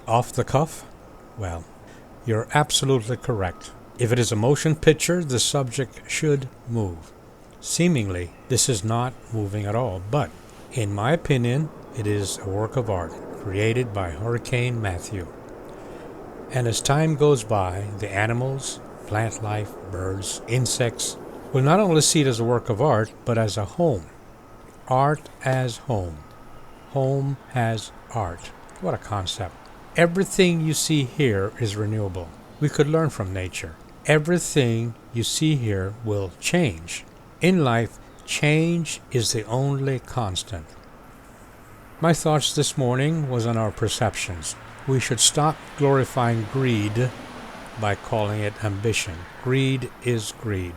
Off the cuff? Well, you're absolutely correct. If it is a motion picture, the subject should move. Seemingly, this is not moving at all, but in my opinion, it is a work of art created by Hurricane Matthew. And as time goes by, the animals, plant life, birds, insects will not only see it as a work of art, but as a home. Art as home. Home as art. What a concept. Everything you see here is renewable. We could learn from nature. Everything you see here will change. In life, change is the only constant. My thoughts this morning was on our perceptions. We should stop glorifying greed by calling it ambition. Greed is greed.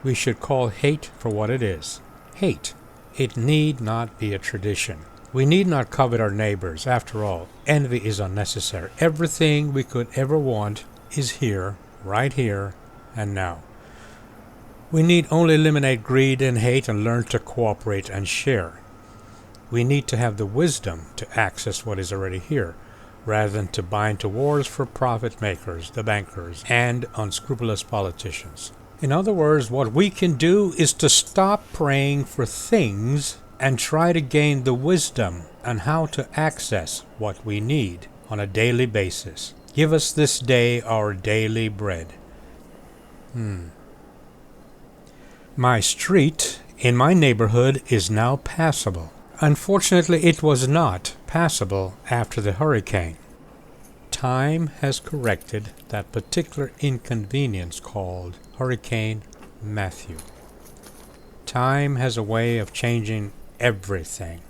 We should call hate for what it is. Hate. It need not be a tradition. We need not covet our neighbors. After all, envy is unnecessary. Everything we could ever want is here, right here, and now. We need only eliminate greed and hate and learn to cooperate and share. We need to have the wisdom to access what is already here, rather than to bind to wars for profit makers, the bankers, and unscrupulous politicians. In other words, what we can do is to stop praying for things and try to gain the wisdom on how to access what we need on a daily basis. Give us this day our daily bread. My street in my neighborhood is now passable. Unfortunately, it was not passable after the hurricane. Time has corrected that particular inconvenience called Hurricane Matthew. Time has a way of changing everything.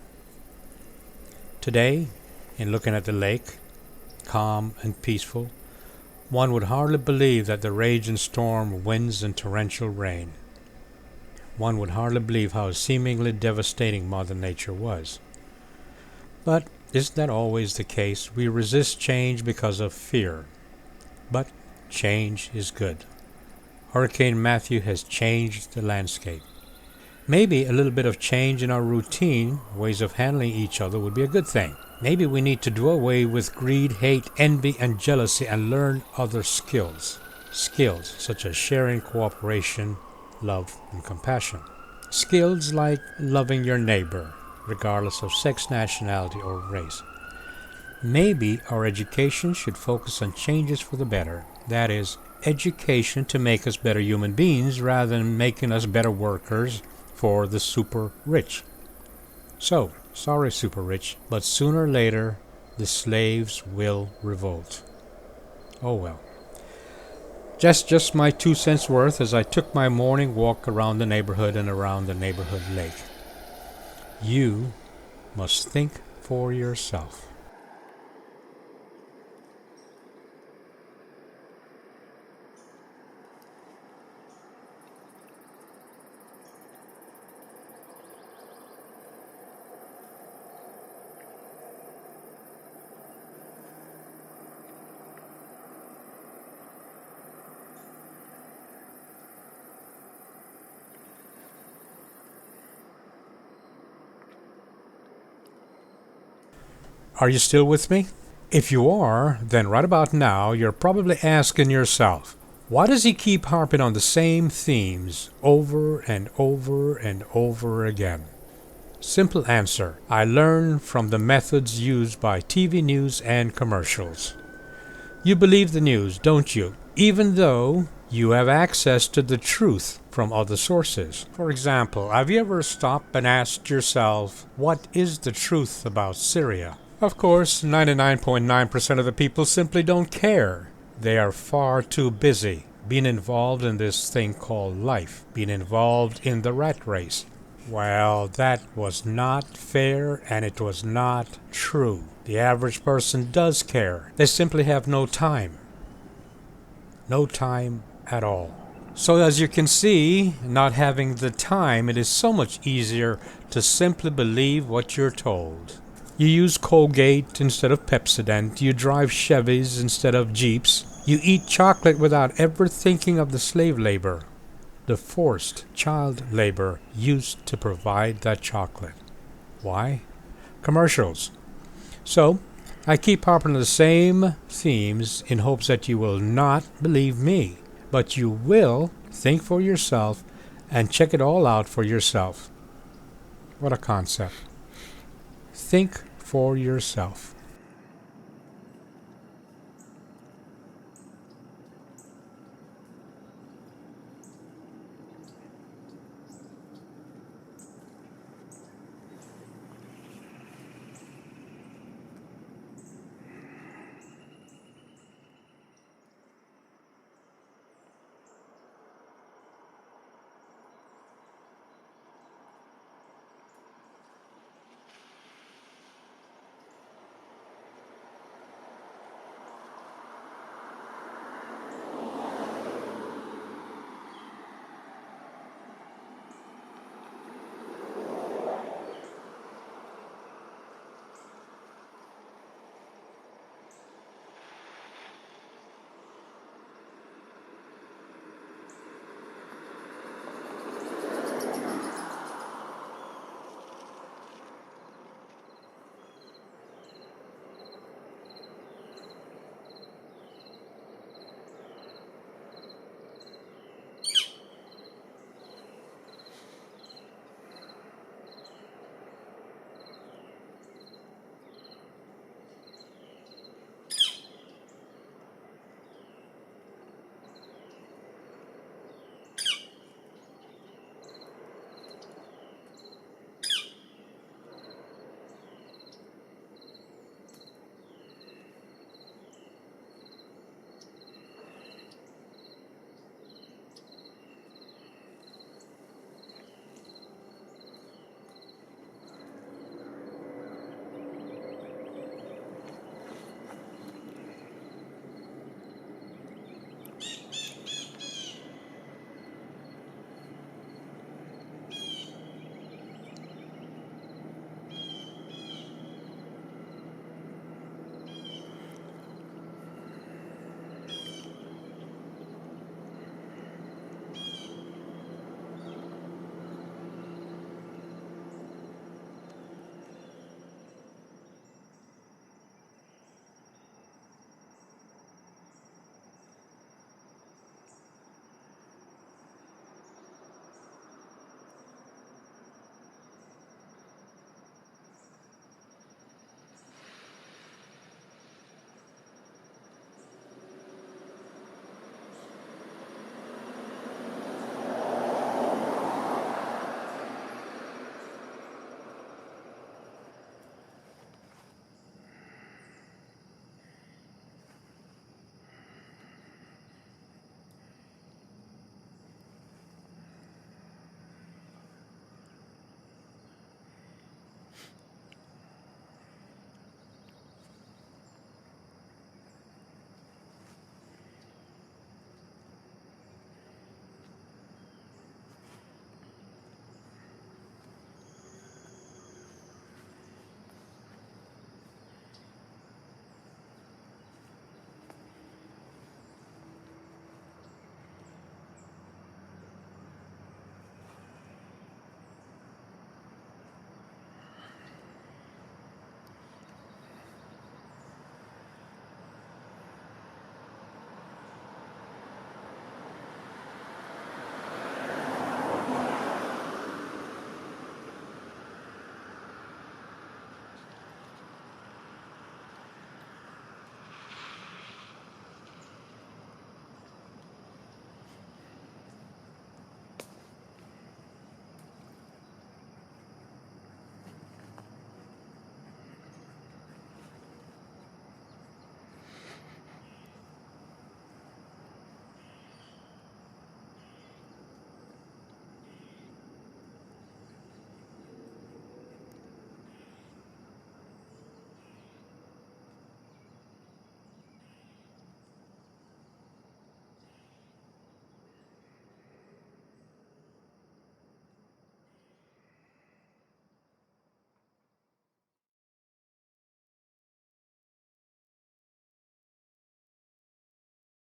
Today, in looking at the lake, calm and peaceful, one would hardly believe that the raging storm, winds, and torrential rain. One would hardly believe how seemingly devastating Mother Nature was. But isn't that always the case? We resist change because of fear. But change is good. Hurricane Matthew has changed the landscape. Maybe a little bit of change in our routine, ways of handling each other would be a good thing. Maybe we need to do away with greed, hate, envy, and jealousy and learn other skills. Skills such as sharing, cooperation, love, and compassion. Skills like loving your neighbor, regardless of sex, nationality, or race. Maybe our education should focus on changes for the better. That is, education to make us better human beings rather than making us better workers for the super rich. So, sorry super rich, but sooner or later the slaves will revolt. Oh well. Just my 2 cents worth as I took my morning walk around the neighborhood and around the neighborhood lake. You must think for yourself. Are you still with me? If you are, then right about now you're probably asking yourself, why does he keep harping on the same themes over and over and over again? Simple answer, I learn from the methods used by TV news and commercials. You believe the news, don't you? Even though you have access to the truth from other sources. For example, have you ever stopped and asked yourself, what is the truth about Syria? Of course, 99.9% of the people simply don't care. They are far too busy being involved in this thing called life, being involved in the rat race. Well, that was not fair and it was not true. The average person does care. They simply have no time. No time at all. So as you can see, not having the time, it is so much easier to simply believe what you're told. You use Colgate instead of Pepsodent. You drive Chevys instead of Jeeps. You eat chocolate without ever thinking of the slave labor, the forced child labor used to provide that chocolate. Why? Commercials. So, I keep harping on the same themes in hopes that you will not believe me, but you will think for yourself and check it all out for yourself. What a concept. Think for yourself.